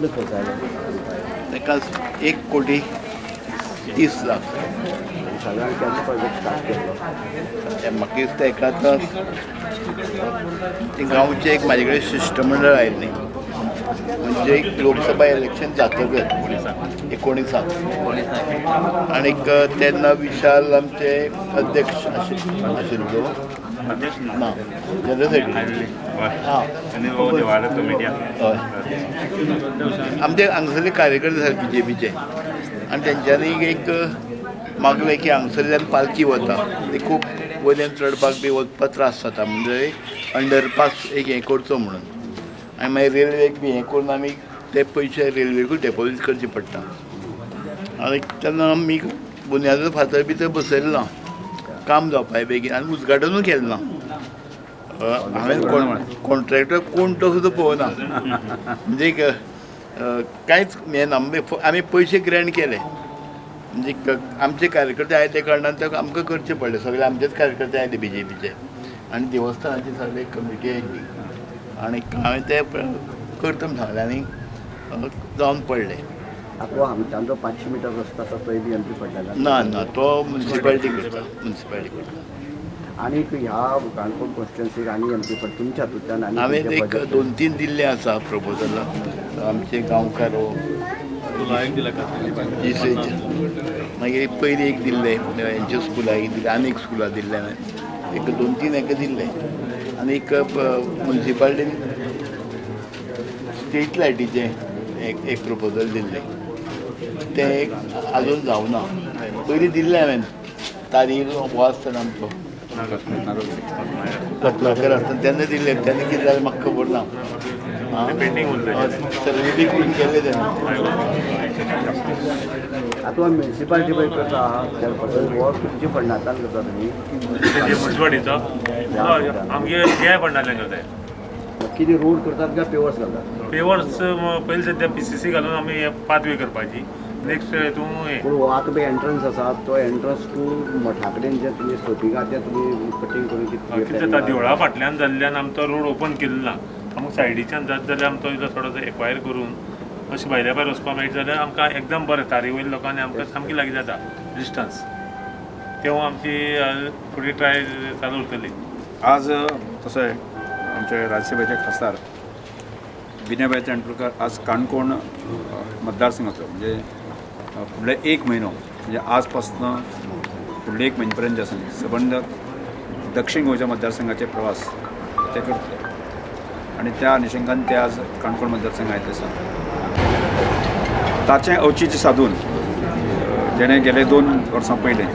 कितले खर्च आयले? ताका 1,30,00,000. साधारण केन्ना प्रोजेक्ट स्टार्ट केल्लो? म्हाका दिसता एका आतां ते गांवचे एक म्हाजे कडेन शिष्टमंडळ आयिल्लें, म्हणजे एक लोकसभा इलेक्शन जातकच 19 आनीक तेन्ना विशाल आमचे अध्यक्ष आशिल्लो ना जनरल सेक्रेटरी हय आमचे हांगसरले कार्यकर्ते आसात BJPचे आनी तेंच्यांनी एक मागलें की हांगसरल्यान पालखी वता ती खूब वयल्यान चडपाक बी वचपाक त्रास जाता म्हणजे अंडरपास एक हें करचो म्हणून आनी मागीर रेल्वेक बी हें करून आमी ते पयशे रेल्वेकूच डेपॉजीट करचे पडटा आनी तेन्ना आमी बुनयादो फातर भितर बसयल्लो ना काम जावपाक बेगीन आनी उजगाटनूय केलें ना हांवें कॉन्ट्रॅक्टर कोण तो सुद्दां पळोवना म्हणजे कांयच हें ना आमी पयशे ग्रँड केले म्हणजे आमचे कार्यकर्ते आयले त्या कारणान ते आमकां करचें पडलें सगळे आमचेच कार्यकर्ते आयले BJPचे आनी देवस्थानाची सगळी कमिटी आयिल्ली आनी हांवें ते करता म्हण सांगलें आनी जावन पडलें. आतां आमच्यान 500 मिटर रस्तो आसा तो बी एंट्री पडलेला ना तो मुन्सिपालिटी करता आनीक ह्या काणकोण कॉन्स्टिट्युएन्सीक आनी एंट्री पडटा तुमच्या हातूंतल्यान आनी हांवें एक 2-3 दिल्ले आसा प्रपोजल आमचे गांवकारो मागीर पयलीं एक दिल्ले हेंच्या स्कुलाक दिले आनी एक स्कुलाक दिल्ले हांवें एक 2-3 हेका दिल्ले आनी एक मुन्सिपालिटीन स्ट्रीट लायटीचे एक प्रपोजल दिल्ले ते एक आजून जावना पयलीं दिल्ले हांवें तारीख हो आसतना आमचो रत्नाकर आसतना तेन्ना दिल्ले तेन्ना कितें जालें म्हाका खबर ना सर्वे बी करून केल्ले तेन्ना आतां म्युनिसिपालिटी पळय करता हो तुमचे फंडांतल्यान करता तुमी मुन्सिपालिटीचो आमगे हे फंडांतल्यान करता कितें रोड करतात काय पेवर्स घालतात? पेवर्स पयलीं सद्या PCC घालून आमी पाथवे करपाची नेक्स्ट तूं पूण हो आतां पळय एंट्रन्स आसा तो एंट्रन्स टू मठा कडेन जे तुमी स्लोपींग आहा ते तुमी कटींग करून कितें जाता देवळा फाटल्यान जाल्ल्यान आमचो रोड ओपन केल्लो ना आमकां सायडीच्यान जाता जाल्यार आमचो थोडोसो एक्वायर करून अशें भायल्या भायर वचपाक मेळटा जाल्यार आमकां एकदम बरें तारी वयल्या लोकांनी आमकां सामकी लागीं जाता डिस्टन्स तेव्हा आमची फुडें ट्राय चालू उरतली. आज तसं आहे आमचे राज्यसभेचे खासदार विनयभाई तेंडुलकर आज काणकोण मतदारसंघाचो म्हणजे फुडले 1 म्हयनो म्हणजे आजपासून फुडले 1 म्हयन्यापर्यंत जे आसा सबंद दक्षिण गोंयच्या मतदारसंघाचे प्रवास ते करतले आणि त्या अनुशंगान ते आज काणकोण मतदारसंघ आयिल्ले आसा. ताचें औचित्य साधून जेणे गेले 2 वर्सां पयलें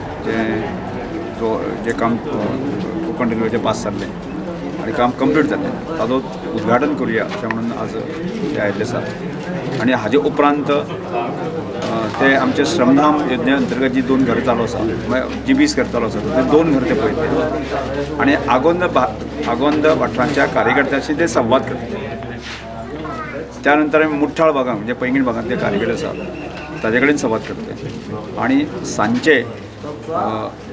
जे काम कोंकण रेल्वेचें पास जाल्लें आनी काम कंप्लीट जालें ताजो उद्घाटन करुया अशें म्हणून आज ते आयिल्ले आसात आनी हाजे उपरांत ते आमचे श्रमधाम योजने अंतर्गत जी 2 घरां चालू आसा GBs घर चालू आसा ते 2 घर ते पळयले आनी आगोंद वाठारांच्या कार्यकर्त्यांशी ते संवाद करतले. त्यानंतर मुठ्ठाळ भागात म्हणजे पैंगीण भागांतले कार्यकर्ते आसा ताजे कडेन संवाद करतले आणि सांजचे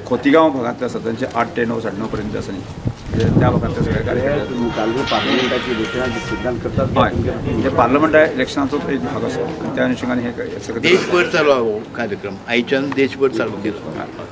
खोतीगांव भागांतले आसा त्यांचे 8 ते 9 9:30 पर्यंत आसा म्हणजे त्या भागांतले सगळे कार्यकर्ते पार्लमेंटाची इलेक्शनाची सिद्धांत करतात हय म्हणजे पार्लमेंटा इलेक्शनाचोच एक भाग आसा त्या अनुशंगाने हे सगळं देशभर चालू हा कार्यक्रम आयच्यान देशभर चालू केलो.